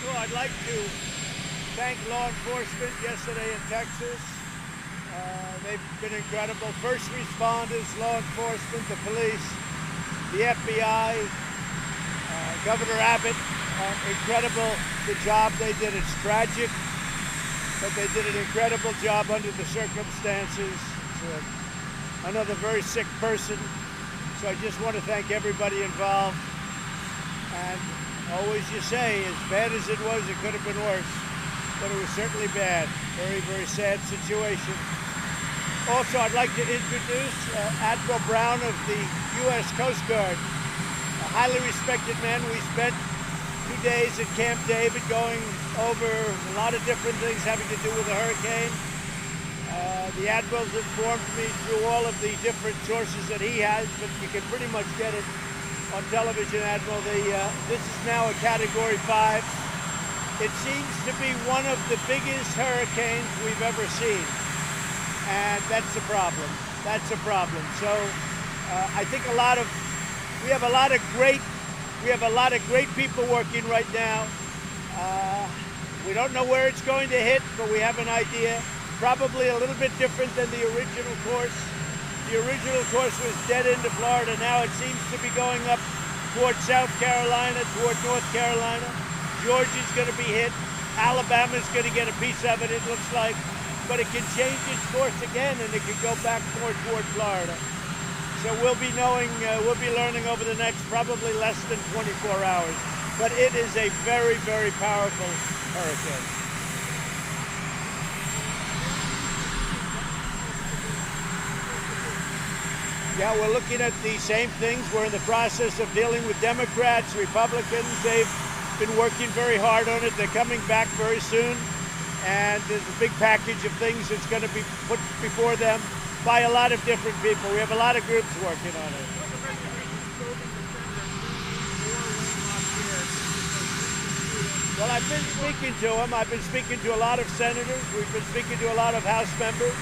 of all, I'd like to thank law enforcement yesterday in Texas. They've been incredible. First responders, law enforcement, the police, the FBI, Governor Abbott, incredible the job they did. It's tragic, but they did an incredible job under the circumstances. It's another very sick person. So I just want to thank everybody involved. And always you say, as bad as it was, it could have been worse. But it was certainly bad. Very, very sad situation. Also, I'd like to introduce Admiral Brown of the U.S. Coast Guard, a highly respected man. We spent 2 days at Camp David going over a lot of different things having to do with the hurricane. The Admiral's informed me through all of the different sources that he has, but you can pretty much get it on television, Admiral. This is now a Category 5. It seems to be one of the biggest hurricanes we've ever seen. And that's the problem. That's a problem. So I think we have a lot of great people working right now. We don't know where it's going to hit, but we have an idea. Probably a little bit different than the original course. The original course was dead into Florida. Now it seems to be going up toward South Carolina, toward North Carolina. Georgia's going to be hit. Alabama's going to get a piece of it, it looks like. But it can change its course again, and it can go back more toward Florida. So we'll be learning over the next probably less than 24 hours. But it is a very, very powerful hurricane. Yeah, we're looking at the same things. We're in the process of dealing with Democrats, Republicans. They've been working very hard on it. They're coming back very soon. And there's a big package of things that's going to be put before them by a lot of different people. We have a lot of groups working on it. Well, I've been speaking to them. I've been speaking to a lot of senators. We've been speaking to a lot of House members,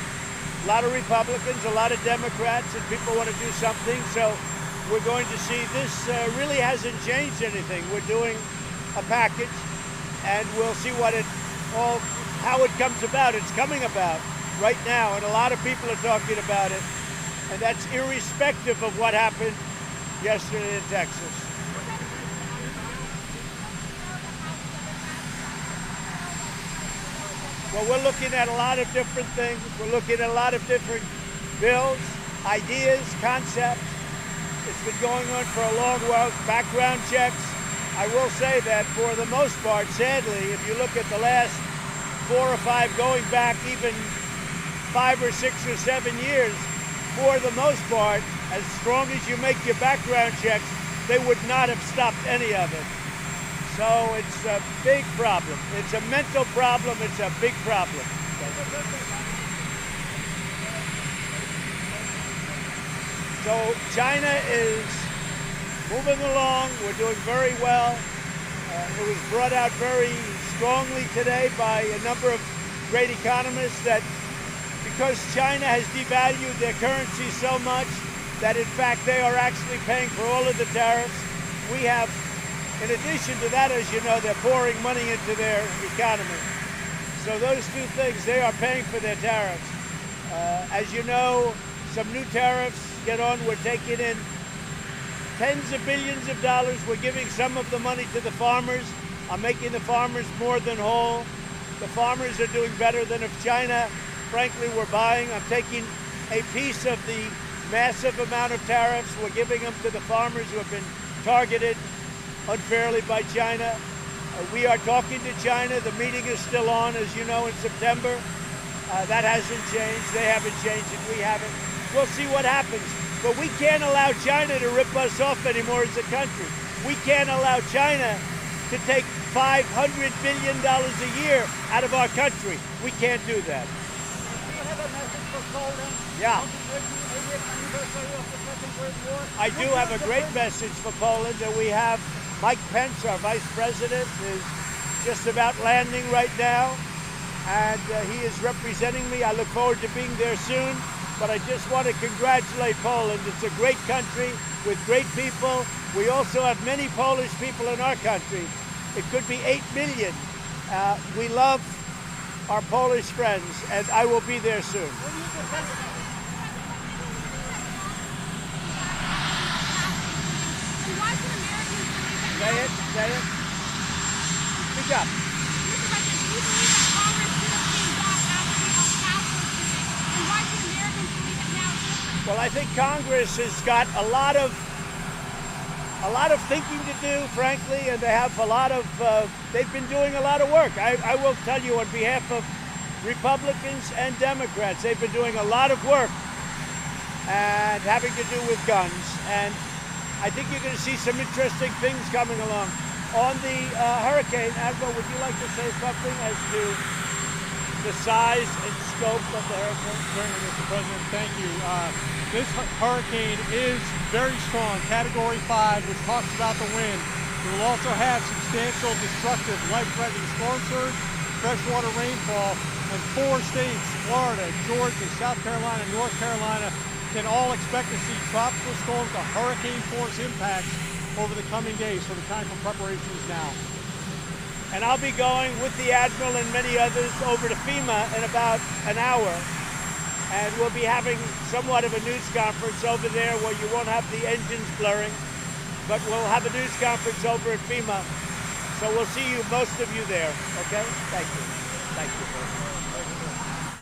a lot of Republicans, a lot of Democrats, and people want to do something. So we're going to see. This really hasn't changed anything. We're doing a package, and we'll see how it comes about. It's coming about right now, and a lot of people are talking about it, and that's irrespective of what happened yesterday in Texas. Well, we're looking at a lot of different things. We're looking at a lot of different bills, ideas, concepts. It's been going on for a long while. Background checks. I will say that for the most part, sadly, if you look at the last 4 or 5, going back even 5 or 6 or 7 years, for the most part, as strong as you make your background checks, they would not have stopped any of it. So it's a big problem. It's a mental problem. It's a big problem. So China is moving along. We're doing very well. It was brought out very strongly today by a number of great economists that because China has devalued their currency so much that in fact they are actually paying for all of the tariffs. We have, in addition to that, as you know, they're pouring money into their economy. So those two things, they are paying for their tariffs. As you know, some new tariffs get on. We're taking in tens of billions of dollars. We're giving some of the money to the farmers. I'm making the farmers more than whole. The farmers are doing better than if China, frankly, were buying. I'm taking a piece of the massive amount of tariffs. We're giving them to the farmers who have been targeted unfairly by China. We are talking to China. The meeting is still on, as you know, in September. That hasn't changed. They haven't changed it. We haven't. We'll see what happens. But we can't allow China to rip us off anymore as a country. We can't allow China to take $500 billion a year out of our country. We can't do that. Do you have a message for Poland? Yeah. On the 80th anniversary of the Second World War? I do have a great message for Poland, and we have Mike Pence, our vice president, is just about landing right now, and he is representing me. I look forward to being there soon, but I just want to congratulate Poland. It's a great country with great people. We also have many Polish people in our country, It could be 8 million. We love our Polish friends, and I will be there soon. When you defend it. And why should Americans believe that Say now? it, say it. Speak up. Mr. President, do you believe that Congress should have came back after the El Paso shooting? And why should Americans believe that now it's different? Well, I think Congress has got a lot of thinking to do, frankly, and they have a lot of. They've been doing a lot of work. I will tell you, on behalf of Republicans and Democrats, they've been doing a lot of work and having to do with guns. And I think you're going to see some interesting things coming along. On the hurricane, Admiral, would you like to say something as to the size and scope of the hurricane? Certainly, Mr. President, thank you. This hurricane is very strong, Category 5, which talks about the wind. It will also have substantial, destructive, life-threatening storm surge, freshwater rainfall, and 4 states, Florida, Georgia, South Carolina, North Carolina, can all expect to see tropical storms to hurricane force impacts over the coming days. So the time for preparation is now. And I'll be going with the Admiral and many others over to FEMA in about an hour. And we'll be having somewhat of a news conference over there where you won't have the engines blurring, but we'll have a news conference over at FEMA. So we'll see you, most of you there, okay? Thank you. Thank you.